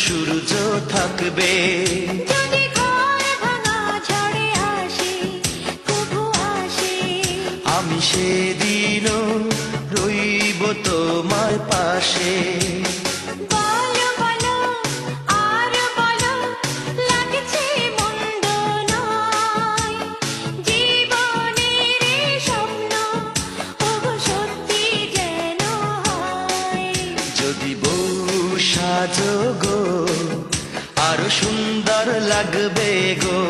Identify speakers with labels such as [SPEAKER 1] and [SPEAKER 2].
[SPEAKER 1] সূর্য থাকবে।
[SPEAKER 2] যদি ঘর ভাঙা ঝড়ে আসে, কভু আসে,
[SPEAKER 1] আমি সেদিনও রইব তোমার পাশে।
[SPEAKER 2] বলো বলো আর বলো, লাগছে মন্দ নয়, জীবনের এই স্বপ্ন ওগো সত্যি যেন হয়।
[SPEAKER 1] যদি বউ সাজো গো, আরো সুন্দর লাগবে গো।